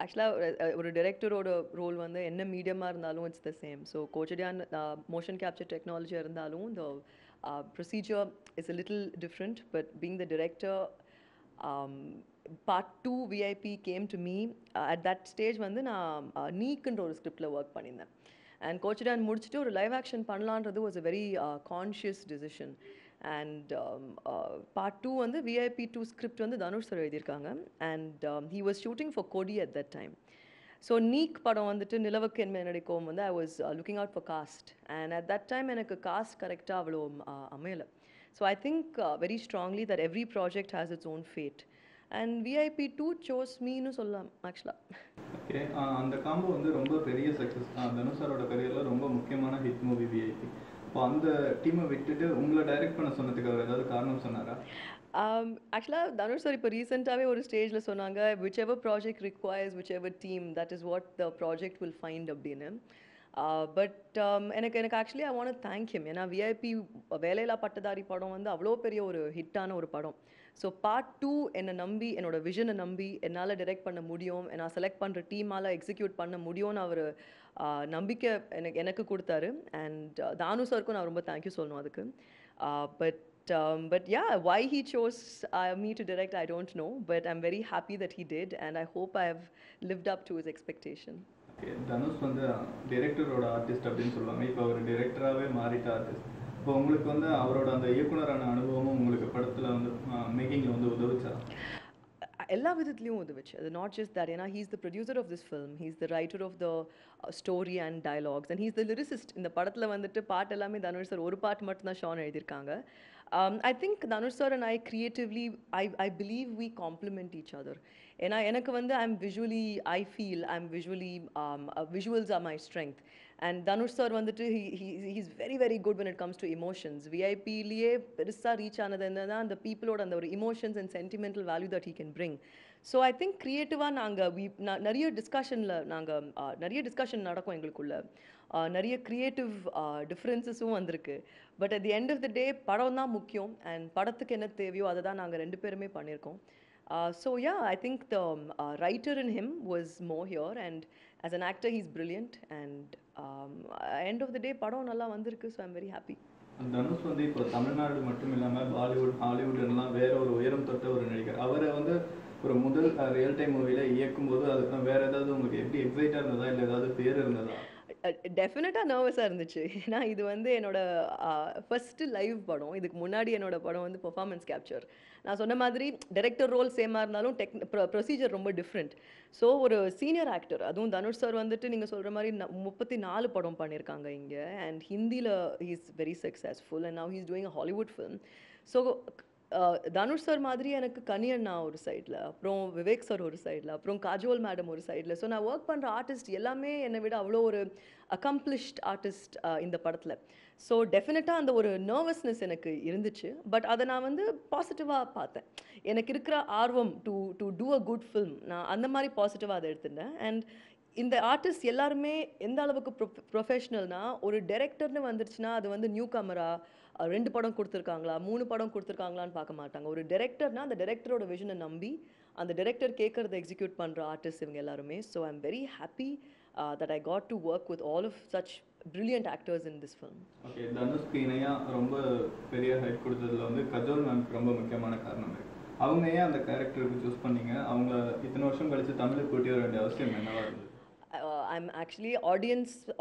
ஆக்சுவலாக ஒரு டைரக்டரோட ரோல் வந்து என்ன மீடியமாக இருந்தாலும் it's the same. So Kochadaiiyaan motion capture டெக்னாலஜியாக இருந்தாலும் the procedure is a little different, but being the director, um, part 2 VIP came to me. At that stage வந்து நான் நீக்குன்ற ஒரு ஸ்கிரிப்டில் ஒர்க் பண்ணியிருந்தேன். அண்ட் கோச்சடான் முடிச்சுட்டு ஒரு லைவ் ஆக்ஷன் பண்ணலான்றது was a very conscious decision. And part 2 வந்து விஐபி 2 ஸ்கிரிப்ட் வந்து Dhanush sir எழுதியிருக்காங்க. And he was shooting for Kodi at that time. So நீக் படம் வந்துட்டு நிலவுக்கு என்ன நடிக்கும் வந்து I was looking out for cast. And at that time எனக்கு காஸ்ட் கரெக்டாக அவ்வளோ அமையலை. So I think very strongly that every project has its own fate. And VIP 2 chose மீன்னு சொல்லலாம் ஆக்சுவலாக. ஓகே, அந்த காம்போ வந்து ரொம்ப பெரிய சக்ஸஸ். தனுஷ் சாரோட கரியரில் ரொம்ப முக்கியமான ஹிட் மூவி விஐபி. இப்போ அந்த டீமை விட்டுட்டு உங்களை டைரக்ட் பண்ண சொன்னதுக்கு அவர் ஏதாவது காரணம் சொன்னாரா? ஆக்சுவலாக தனுஷ் சார் இப்போ ரீசெண்டாகவே ஒரு ஸ்டேஜில் சொன்னாங்க, which ever project requires which ever team that is what the project will find அப்படின்னு. பட் எனக்கு actually I want thank him. ஏன்னா விஐபி வேலையில்லா பட்டதாரி படம் வந்து அவ்வளோ பெரிய ஒரு ஹிட்டான ஒரு படம். ஸோ பார்ட் 2 என்னை நம்பி, என்னோட விஷனை நம்பி என்னால் டைரக்ட் பண்ண முடியும், நான் செலக்ட் பண்ணுற டீமால் எக்ஸிக்யூட் பண்ண முடியும்னு அவர் நம்பிக்கை எனக்கு கொடுத்தாரு. அண்ட் தானு சாருக்கும் நான் ரொம்ப தேங்க்யூ சொல்லணும் அதுக்கு. But yeah, why he chose me to direct, I don't know. But I'm very happy that he did, and I hope I have lived up to his expectation. Okay, Dhanush வந்து டைரக்டரோட artist அப்படின்னு சொல்லுவாங்க. இப்போ அவர் டைரக்டராகவே மாறிட்ட artist. இப்போ உங்களுக்கு வந்து அவரோட அந்த இயக்குனரான அனுபவமும் உங்களுக்கு படத்தில் வந்து மேக்கிங்கில் வந்து உதவுச்சா? எல்லா விதத்துலையும் உதவுச்சு. அது நாட் ஜஸ்ட் தட். ஏன்னா he's the producer of this film, he's the writer of the story and dialogues, and he's the lyricist. இந்த படத்தில் வந்துட்டு பாட்டு எல்லாமே தனுஷ் சார் ஒரு பாட்டு மட்டும்தான் ஷான் எழுதியிருக்காங்க. I think Dhanush sir and I creatively, I believe we complement each other. And எனக்கு வந்து I feel I'm visually, visuals are my strength. And Dhanush sir வந்துட்டு he's very very good when it comes to emotions. VIP லியே பெருசா reach ஆனது என்னன்னா அந்த பீப்புளோட அந்த ஒரு emotions and sentimental value that he can bring. So I think creative-ஆ நிறைய discussion நடக்கும் எங்களுக்குள்ள. நிறைய கிரியேட்டிவ் டிஃப்ரென்சஸும் வந்திருக்கு. But at the end of the day படம் தான் முக்கியம். அண்ட் படத்துக்கு என்ன தேவையோ அதை தான் நாங்கள் 2 பேருமே பண்ணியிருக்கோம். So yeah, I think the writer in him was more here, and as an actor he's brilliant. And end of the day படம் நல்லா வந்திருக்கு. So I'm very happy. Dhanush வந்து இப்போ தமிழ்நாடு மட்டும் இல்லாமல் பாலிவுட், ஹாலிவுட்லாம் வேற ஒரு உயரம் தொட்ட ஒரு நடிகர். அவரை வந்து ஒரு முதல் ரியல் டைம் மூவியில் இயக்கும்போது அதுக்கு வேற ஏதாவது உங்களுக்கு எப்படி எக்ஸைட்டாக இருந்ததா, இல்லை ஏதாவது பேர் இருந்ததா? டெஃபினட்டாக நர்வஸாக இருந்துச்சு. ஏன்னா இது வந்து என்னோட ஃபஸ்ட்டு லைவ் படம். இதுக்கு முன்னாடி என்னோட படம் வந்து பெர்ஃபார்மன்ஸ் கேப்சர். நான் சொன்ன மாதிரி டைரக்டர் ரோல் சேமாக இருந்தாலும் ப்ரொசீஜர் ரொம்ப டிஃப்ரெண்ட். ஸோ ஒரு சீனியர் ஆக்டர், அதுவும் தனுஷ் சார் வந்துட்டு நீங்கள் சொல்கிற மாதிரி 34 படம் பண்ணியிருக்காங்க இங்கே. அண்ட் ஹிந்தியில் he is very successful and now he is doing a Hollywood film. So Dhanush sir மாதிரி எனக்கு கனியண்ணா ஒரு சைடில், அப்புறம் விவேக் சார் ஒரு சைடில், அப்புறம் காஜோல் மேடம் ஒரு சைடில். ஸோ நான் ஒர்க் பண்ணுற ஆர்டிஸ்ட் எல்லாமே என்னை விட அவ்வளோ ஒரு அக்கம்ப்ளிஷ்ட் ஆர்டிஸ்ட் இந்த படத்தில். ஸோ டெஃபினட்டாக அந்த ஒரு நர்வஸ்னஸ் எனக்கு இருந்துச்சு. பட் அதை நான் வந்து பாசிட்டிவாக பார்த்தேன். எனக்கு இருக்கிற ஆர்வம் to do a good film, நான் அந்த மாதிரி பாசிட்டிவாக அதை எடுத்துட்டேன். அண்ட் இந்த ஆர்டிஸ்ட் எல்லாருமே எந்த அளவுக்கு ப்ரொஃபஷ்னல்னா, ஒரு டைரக்டர்னு வந்துருச்சுன்னா அது வந்து நியூ கமரா 2 படம் கொடுத்துருக்காங்களா 3 படம் கொடுத்துருக்காங்களான்னு பார்க்க மாட்டாங்க. ஒரு டைரக்டர்னா அந்த டைரக்டரோட விஷனை நம்பி அந்த டைரக்டர் கேட்கறத எக்ஸிக்யூட் பண்ணுற ஆர்டிஸ்ட் இவங்க எல்லாருமே. So I am very happy that I got to work with all of such brilliant actors in this film. Okay, தனுஷ்க்கு இணையாக ரொம்ப பெரிய ஹைட் கொடுத்ததுல வந்து கஜோல் மேம்க்கு ரொம்ப முக்கியமான காரணம் இருக்குது. அவங்க ஏன் அந்த கேரக்டருக்கு சூஸ் பண்ணீங்க? அவங்கள இத்தனை வருஷம் கழிச்சு தமிழுக்கு கூட்டி வர வேண்டிய அவசியம் என்னவா இருந்தது? ஐம் ஆக்சுவலி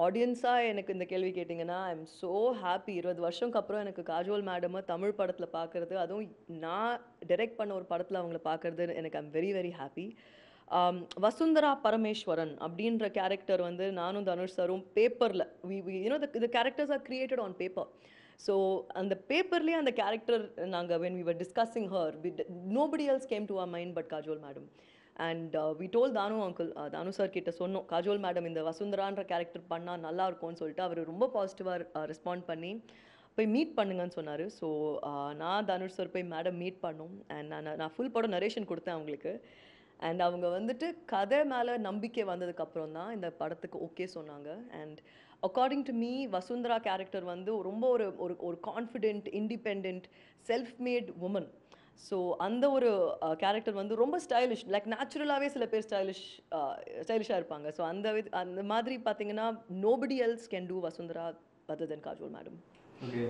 ஆடியன்ஸாக எனக்கு இந்த கேள்வி கேட்டிங்கன்னா ஐம் ஸோ ஹாப்பி. 20 வருஷம்க்கு அப்புறம் எனக்கு காஜோல் மேடமை தமிழ் படத்தில் பார்க்குறது, அதுவும் நான் டைரக்ட் பண்ண ஒரு படத்தில் அவங்கள பார்க்குறது எனக்கு I'm very very happy. Vasundhara Parameswaran அப்படின்ற கேரக்டர் வந்து நானும் தனுஷ் சாரும் பேப்பரில் the characters are created on paper. So அந்த பேப்பர்லேயே அந்த கேரக்டர் நாங்கள் when we were discussing her, nobody else came to our mind but Kajol madam. And we told Thanu sir கிட்ட சொன்னோம், காஜோல் மேடம் இந்த வசுந்தரான்ற கேரக்டர் பண்ணால் நல்லா இருக்கும்னு சொல்லிட்டு அவர் ரொம்ப பாசிட்டிவாக ரெஸ்பாண்ட் பண்ணி போய் மீட் பண்ணுங்கன்னு சொன்னார். ஸோ நான் தனுஷ் சார் போய் மேடம் மீட் பண்ணோம். அண்ட் நான் ஃபுல் படம் நரேஷன் கொடுத்தேன் அவங்களுக்கு. அண்ட் அவங்க வந்துட்டு கதை மேலே நம்பிக்கை வந்ததுக்கப்புறம் தான் இந்த படத்துக்கு ஓகே சொன்னாங்க. And according to me Vasundhara character வந்து ரொம்ப ஒரு confident, independent, self made woman. So அந்த ஒரு கேரக்டர் வந்து ரொம்ப ஸ்டைலிஷ், லைக் நேச்சுரலாகவே சில பேர் ஸ்டைலிஷாக இருப்பாங்க. ஸோ அந்த மாதிரி பார்த்தீங்கன்னா nobody else can do Vasundhara other then Kajol madam. Okay.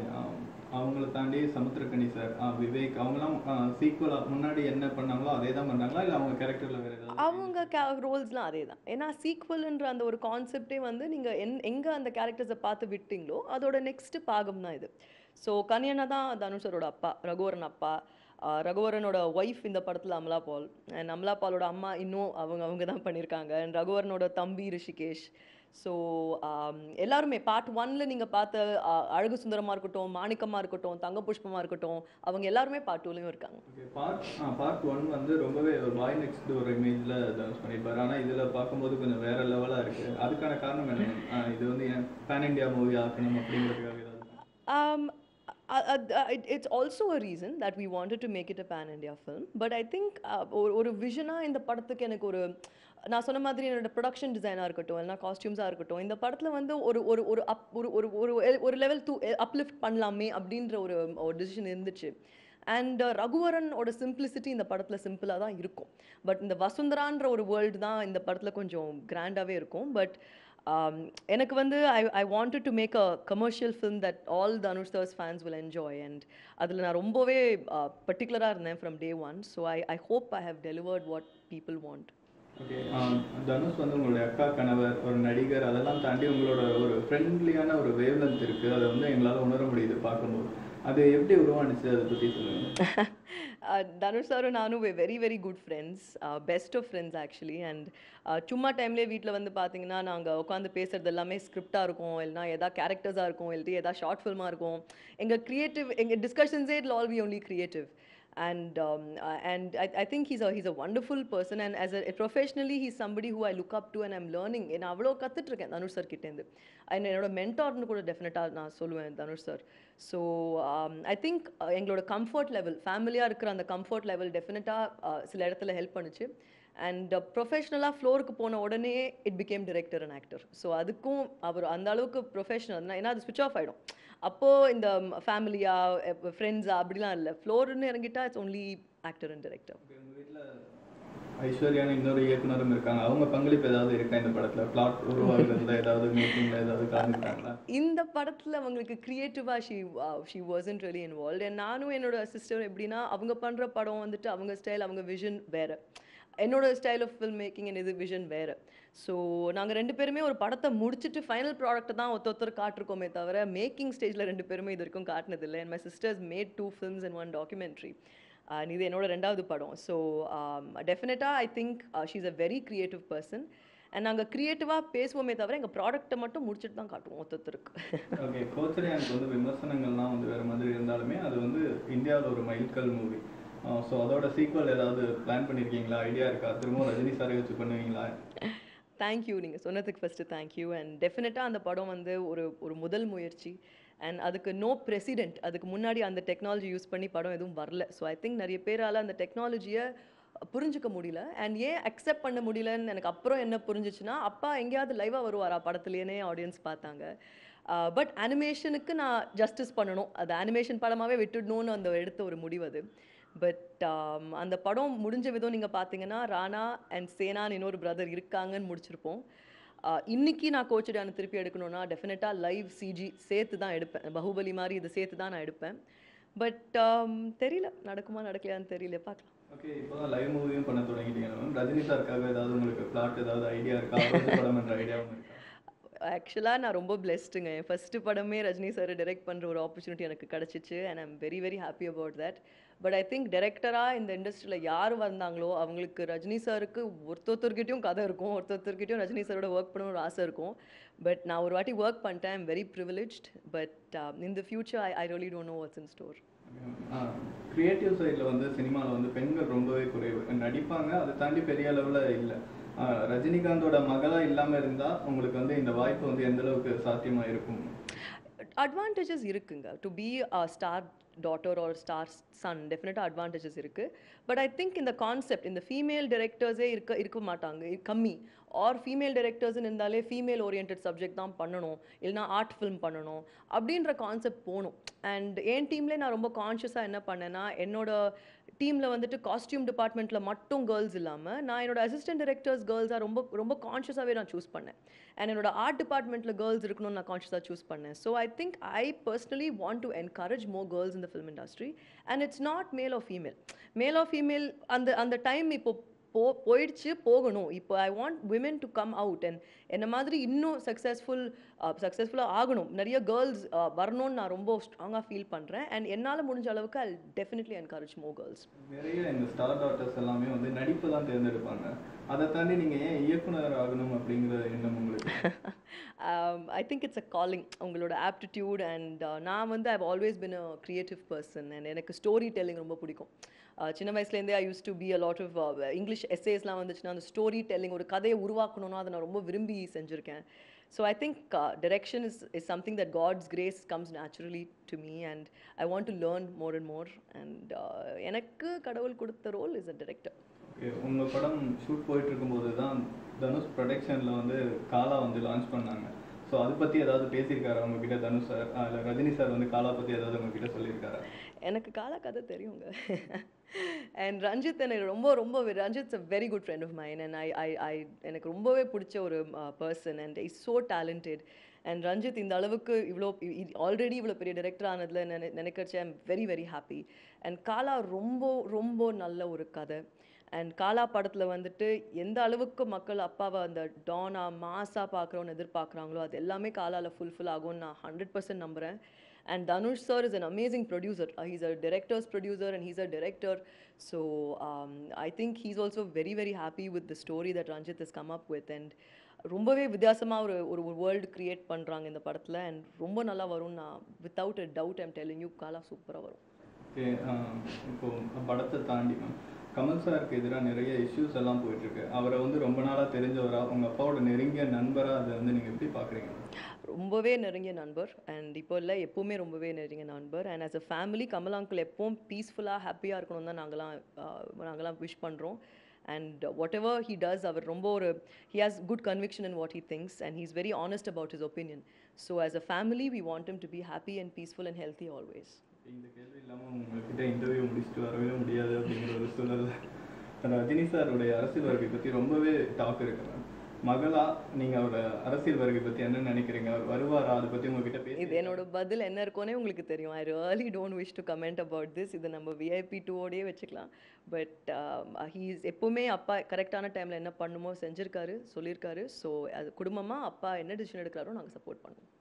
அவங்கள தாண்டி சமுத்திரக்கனி சார், விவேக் அவங்கலாம் சீக்குவலாக முன்னாடி என்ன பண்ணாங்களோ அதே தான் பண்ணாங்களா, இல்லை அவங்க கேரக்டரில் வேறு ஏதாவது? அவங்க ரோல்ஸ்லாம் அதே தான். ஏன்னா சீக்வல்ன்ற அந்த ஒரு கான்செப்டே வந்து நீங்கள் எங்கே அந்த கேரக்டர்ஸை பார்த்து விட்டீங்களோ அதோட நெக்ஸ்ட் பாகம் தான் இது. ஸோ கனியண்ணா தான் தனுஷரோட அப்பா, ரகுவரன் அப்பா. ரகுவரனோட ஒய்ஃப் இந்த படத்தில் அமலா பால், அண்ட் அமலா பாலோட அம்மா இன்னும் அவங்க தான் பண்ணியிருக்காங்க. அண்ட் ரகுவரனோட தம்பி ரிஷிகேஷ். ஸோ எல்லாருமே பார்ட் ஒன்ல நீங்கள் பார்த்த அழகு சுந்தரமாக இருக்கட்டும், மாணிக்கமாக இருக்கட்டும், தங்க புஷ்பமாக இருக்கட்டும், அவங்க எல்லாருமே பார்ட் டூலையும் இருக்காங்க. ஓகே. பார்ட் ஒன் வந்து ரொம்பவே ஒரு பாய் நெக்ஸ்ட் ஒரு இமேஜில் தனுஷ் பண்ணியிருப்பாரு. ஆனால் இதில் பார்க்கும்போது கொஞ்சம் வேற லெவலாக இருக்குது. அதுக்கான காரணம் என்ன? இது வந்து ஏன் பேன் இண்டியா மூவி ஆக்கணும் அப்படிங்கிறதுக்காக ஏதாவது? Um, it's also a reason that we wanted to make it a pan-India film. But I think ஒரு விஷனாக இந்த படத்துக்கு எனக்கு ஒரு, நான் சொன்ன மாதிரி என்னோட ப்ரொடக்ஷன் டிசைனாக இருக்கட்டும், இல்லைனா காஸ்டியூம்ஸாக இருக்கட்டும், இந்த படத்தில் வந்து ஒரு ஒரு ஒரு அப் ஒரு ஒரு ஒரு ஒரு லெவல் அப்லிஃப்ட் பண்ணலாமே அப்படின்ற ஒரு டிசிஷன் இருந்துச்சு. அண்ட் ரகுவரனோட சிம்பிளிசிட்டி இந்த படத்தில் சிம்பிளாக தான் இருக்கும். பட் இந்த வசுந்தரான்ற ஒரு வேர்ல்டு தான் இந்த படத்தில் கொஞ்சம் கிராண்டாகவே இருக்கும். பட் எனக்கு வந்து I wanted to make a commercial film that all Dhanush sir's fans will enjoy, and அதில் நான் ரொம்பவே பர்டிகுலராக இருந்தேன் from day one. So I hope I have delivered what people want. Okay. Dhanush வந்து உங்களுடைய அக்கா கணவர், ஒரு நடிகர், அதெல்லாம் தாண்டி உங்களோட ஒரு ஃப்ரெண்ட்லியான ஒரு வேவ்லென்த் இருக்குது. அதை வந்து எங்களால் உணர முடியுது பார்க்கும்போது. அது எப்படி உருவானுச்சு, அதை பற்றி சொல்லுங்கள். தனுஷ் சாரும் நானும் very very good friends, best of friends actually. And சும்மா டைம்லேயே வீட்டில் வந்து பார்த்தீங்கன்னா நாங்கள் உட்காந்து பேசுகிறது எல்லாமே ஸ்கிரிப்டாக இருக்கும், இல்லைனா எதாவது கேரக்டர்ஸாக இருக்கும், இல்லாட்டி எதாவது ஷார்ட் ஃபில்மாக இருக்கும். எங்கள் டிஸ்கஷன்ஸே it all be only creative. And I think he's a wonderful person, and as a professionally he's somebody who I look up to and I'm learning. நான் அவ்வளோ கற்றுட்டு இருக்கேன் தனுஷ் சார் கிட்டேருந்து. என்னோட மென்டார்னு கூட டெஃபினட்டாக நான் சொல்லுவேன் Dhanush sir. So I think எங்களோட கம்ஃபர்ட் லெவல், ஃபேமிலியாக இருக்கிற அந்த கம்ஃபர்ட் லெவல் டெஃபினட்டாக சில இடத்துல ஹெல்ப் பண்ணுச்சு. அண்ட் ப்ரொஃபஷ்னலாக ஃப்ளோருக்கு போன உடனே it became director and actor. So அதுக்கும் அவர் அந்த அளவுக்கு ப்ரொஃபஷனல், ஏன்னா அது ஸ்விட்ச் ஆஃப் ஆகிடும். அப்போது இந்த ஃபேமிலியா ஃப்ரெண்ட்ஸா அப்படிலாம் இல்லை, ஃப்ளோர்னு இறங்கிட்டா it's only actor and director. உங்கள் வீட்டில் ஐஸ்வர்யான்னு இன்னொரு இயக்குனரும் இருக்காங்க. அவங்க பங்களிப்பு ஏதாவது இருக்கா இந்த படத்தில்? பிளாட் உருவாகுறதுல ஏதாவது மீட்டிங்கில் ஏதாவது கலந்துட்டாங்களா? இந்த படத்தில் அவங்களுக்கு க்ரியேட்டிவாக she wasn't really involved. And நானும் என்னோட சிஸ்டர் எப்படின்னா, அவங்க பண்ணுற படம் வந்துட்டு அவங்க ஸ்டைல், அவங்க விஷன் வேறு, என்னோட ஸ்டைல் ஆஃப் ஃபில்ம் மேக்கிங் இது விஷன் வேறு. ஸோ நாங்கள் ரெண்டு பேருமே ஒரு படத்தை முடிச்சுட்டு ஃபைனல் ப்ராடக்ட்டை தான் ஒருத்தர் காட்டிருக்கோமே தவிர மேக்கிங் ஸ்டேஜில் ரெண்டு பேருமே இது வரைக்கும் காட்டினதில்லை. And my sisters made 2 films and 1 documentary. இது என்னோட 2வது படம். ஸோ டெஃபினட்டாக I think she is a very creative person. And நாங்கள் க்ரியேட்டிவாக பேசுவோமே தவிர எங்கள் ப்ராடக்ட்டை மட்டும் முடிச்சுட்டு தான் காட்டுவோம் ஒருத்தருக்கு. ஓகே. கோச்சரியானுக்கு வந்து விமர்சனங்கள்லாம் வந்து வேறு மாதிரி இருந்தாலுமே அது வந்து இந்தியாவில் ஒரு மைல்கல் மூவி. ஸோ அதோட சீக்வல் ஏதாவது பிளான் பண்ணியிருக்கீங்களா? ஐடியா இருக்கா? திரும்ப ரஜினி சாரை வச்சு பண்ணுவீங்களா? தேங்க்யூ, நீங்கள் சொன்னதுக்கு ஃபஸ்ட்டு தேங்க்யூ. அண்ட் டெஃபினட்டாக அந்த படம் வந்து ஒரு முதல் முயற்சி. அண்ட் அதுக்கு நோ ப்ரெசிடென்ட், அதுக்கு முன்னாடி அந்த டெக்னாலஜி யூஸ் பண்ணி படம் எதுவும் வரல. ஸோ ஐ திங்க் நிறைய பேரால் அந்த டெக்னாலஜியை புரிஞ்சுக்க முடியல. அண்ட் ஏன் அக்செப்ட் பண்ண முடியலன்னு எனக்கு அப்புறம் என்ன புரிஞ்சிச்சுன்னா, அப்பா எங்கேயாவது லைவாக வருவாரா படத்துலேயே ஆடியன்ஸ் பார்த்தாங்க. பட் அனிமேஷனுக்கு நான் ஜஸ்டிஸ் பண்ணணும், அது அனிமேஷன் படமாகவே விட்டுடணும்னு அந்த எடுத்த ஒரு முடிவு அது. பட் அந்த படம் முடிஞ்ச விதம் நீங்கள் பார்த்தீங்கன்னா, ராணா அண்ட் சேனான்னு இன்னொரு பிரதர் இருக்காங்கன்னு முடிச்சிருப்போம். இன்னைக்கு நான் கோச்சரியானை திருப்பி எடுக்கணும்னா டெஃபினட்டாக லைவ் சிஜி சேர்த்து தான் எடுப்பேன். பாகுபலி மாதிரி இதை சேர்த்து தான் நான் எடுப்பேன். பட் தெரியல நடக்குமா நடக்கலையான்னு தெரியல, பார்க்கலாம். ஓகே. இப்போ தான் லைவ் மூவியும் பண்ண தொடங்கிட்டீங்க மேம். ரஜினி சாருக்காக ஏதாவது உங்களுக்கு பிளாட் ஏதாவது ஐடியா இருக்கா? படம் என்ற ஐடியாவும் இருக்கா? ஆக்சுவலாக நான் ரொம்ப பிளெஸ்டுங்க. என் ஃபஸ்ட்டு படமே ரஜினி சார் டைரக்ட் பண்ணுற ஒரு ஆப்பர்ச்சுனிட்டி எனக்கு கிடச்சிச்சு. And I'm very very happy about that. But I think டைரக்டராக இந்த இண்டஸ்ட்ரியில் யார் வந்தாங்களோ அவங்களுக்கு ரஜினி சாருக்கு ஒருத்தொருத்தர்கிட்டையும் கதை இருக்கும், ஒருத்தொருத்தர்கிட்டையும் ரஜினி சாரோட ஒர்க் பண்ணணும்னு ஒரு ஆசை இருக்கும். பட் நான் ஒரு வாட்டி ஒர்க் பண்ணிட்டேன். I'm very privileged. But in the future I really don't know what's in store. Creative சைடில் வந்து சினிமாவில் வந்து பெண்கள் ரொம்பவே குறைவு, நடிப்பாங்க, அதை தாண்டி பெரிய அளவில் இல்லை. ரஜினிகாந்தோட மகளாக இல்லாமல் இருந்தால் உங்களுக்கு வந்து இந்த வாய்ப்பு வந்து எந்த அளவுக்கு சாத்தியமாக இருக்கும்? அட்வான்டேஜஸ் இருக்குங்க. To be a star daughter or star son டெஃபினட்டாக அட்வான்டேஜஸ் இருக்குது. பட் ஐ திங்க் இந்த கான்செப்ட், இந்த ஃபீமேல் டைரக்டர்ஸே இருக்க மாட்டாங்க, கம்மி. ஆர் ஃபீமேல் டைரக்டர்ஸ்னு இருந்தாலே ஃபீமேல் ஓரியன்ட் சப்ஜெக்ட் தான் பண்ணணும், இல்லைனா ஆர்ட் ஃபிலிம் பண்ணணும் அப்படின்ற கான்செப்ட் போகணும். அண்ட் என் டீம்லேயே நான் ரொம்ப கான்ஷியஸாக என்ன பண்ணேன்னா, என்னோட டீமில் வந்துட்டு காஸ்டியூம் டிபார்ட்மெண்ட்டில் மட்டும் கேர்ள்ஸ் இல்லாமல் நான் என்னோட அசிஸ்டன்ட் டைரக்டர்ஸ் கேர்ள்ஸாக ரொம்ப ரொம்ப கான்ஷியஸாகவே நான் சூஸ் பண்ணேன். அண்ட் என்னோட ஆர்ட் டிபார்ட்மெண்ட்டில் கேர்ள்ஸ் இருக்கணும்னு நான் கான்ஷியஸாக சூஸ் பண்ணேன். So I think I personally want to encourage more girls in the film industry. And it's not male or female. Male or female அந்த அந்த டைம் இப்போ போயிடுச்சு, போகணும். இப்போ I want women to come out and என்ன மாதிரி இன்னும் சக்ஸஸ்ஃபுல்லாக ஆகணும். நிறைய கேர்ள்ஸ் வரணும்னு நான் ரொம்ப ஸ்ட்ராங்காக ஃபீல் பண்ணுறேன். அண்ட் என்னால் முடிஞ்ச அளவுக்கு I definitely encourage more girls. நிறைய இந்த ஸ்டார் டாட்டர்ஸ் எல்லாமே வந்து நடிப்பு தான் தேர்ந்தெடுப்பாங்க. அதை தாண்டி நீங்கள் ஏன் இயக்குனர் ஆகணும் அப்படிங்கிற எண்ணம் உங்களுக்கு? I think it's a calling. உங்களோட ஆப்டிடியூட் அண்ட் நான் வந்து I've always been a creative person and எனக்கு ஸ்டோரி டெல்லிங் ரொம்ப பிடிக்கும். சின்ன வயசுலேருந்தே I use to be a lot of English எஸ்ஸேஸ்லாம் வந்துச்சுன்னா அந்த ஸ்டோரி டெல்லிங் ஒரு கதையை உருவாக்கணும்னா அதை நான் ரொம்ப விரும்பி செஞ்சுருக்கேன். So I think direction is something that God's grace comes naturally to me and I want to learn more and more and எனக்கு கடவுள் கொடுத்த ரோல் இஸ் அ director. உங்கள் படம் ஷூட் போயிட்டு இருக்கும்போது தான் தனுஷ் ப்ரொடக்ஷனில் வந்து காலா வந்து லான்ச் பண்ணாங்க. ஸோ அதை பற்றி ஏதாவது பேசியிருக்காரா உங்ககிட்ட தனுஷ் சார்? இல்லை ரஜினி சார் வந்து காலா பற்றி ஏதாவது உங்ககிட்ட சொல்லியிருக்காரா? எனக்கு காலா கதை தெரியுங்க. அண்ட் ரஞ்சித் எனக்கு ரொம்ப ரொம்ப Ranjith's a very good friend of mine and I எனக்கு ரொம்பவே பிடிச்ச ஒரு person and is so talented. And Ranjith இந்த அளவுக்கு இவ்வளோ ஆல்ரெடி இவ்வளோ பெரிய டைரக்டர் ஆனதில் நினைக்கிறச்சு I am very very happy. And Kaala ரொம்ப ரொம்ப நல்ல ஒரு கதை. அண்ட் காலா படத்தில் வந்துட்டு எந்த அளவுக்கு மக்கள் அப்பாவை அந்த டானா மாஸாக பார்க்குறோன்னு எதிர்பார்க்குறாங்களோ அது எல்லாமே காலாவில் ஃபுல்ஃபில் ஆகும்னு நான் 100% நம்புகிறேன். And Dhanush sir is an amazing producer. He's a director's producer and he's a director. So I think he's also very very happy with the story that Ranjit has come up with. And ரொம்பவே வித்தியாசமாக ஒரு world create பண்ணுறாங்க இந்த படத்தில். And ரொம்ப நல்லா வரும். நான் without a doubt I'm telling you Kaala சூப்பராக வரும். ஓகே, இப்போ படத்தை தாண்டி கமல் சாருக்கு எதிராக நிறைய இஷ்யூஸ் எல்லாம் போயிட்டுருக்கு. அவரை வந்து ரொம்ப நாளாக தெரிஞ்சவரா, உங்கள் அப்பாவோட நெருங்கிய நண்பராக அதை வந்து நீங்கள் எப்படி பார்க்குறீங்க? ரொம்பவே நெருங்கிய நண்பர். அண்ட் இப்போ இல்லை, எப்போவுமே ரொம்பவே நெருங்கிய நண்பர். And as a family Kamal uncle எப்பவும் பீஸ்ஃபுல்லாக ஹாப்பியாக இருக்கணும் தான் நாங்களாம் விஷ் பண்ணுறோம். And whatever he does, அவர் ரொம்ப he has good conviction in what he thinks and he's very honest about his opinion. So as a family we want him to be happy and peaceful and healthy always. இந்த கேள்வி இல்லாமல் உங்கள்கிட்ட interview முடிச்சுட்டு வரவே முடியாது அப்படிங்கிற ஒரு சூழல். ரஜினி சாருடைய அரசியல் வருகை பற்றி ரொம்பவே டாக் இருக்கு மேம். மகளா நீங்கள் அவரோட அரசியல் வருகை பற்றி என்ன நினைக்கிறீங்க? அவர் வருவாரா? அதை பற்றி உங்ககிட்ட பேசி இது என்னோட பதில் என்ன இருக்கும்னே உங்களுக்கு தெரியும். I really don't wish to comment about this. இதை நம்ம VIP 2ஓடையே வச்சுக்கலாம். பட் ஹீஸ் எப்போவுமே அப்பா கரெக்டான டைமில் என்ன பண்ணுமோ செஞ்சுருக்காரு, சொல்லியிருக்காரு. ஸோ அது குடும்பமாக அப்பா என்ன டிசிஷன் எடுக்கிறாரோ நாங்கள் சப்போர்ட் பண்ணுவோம்.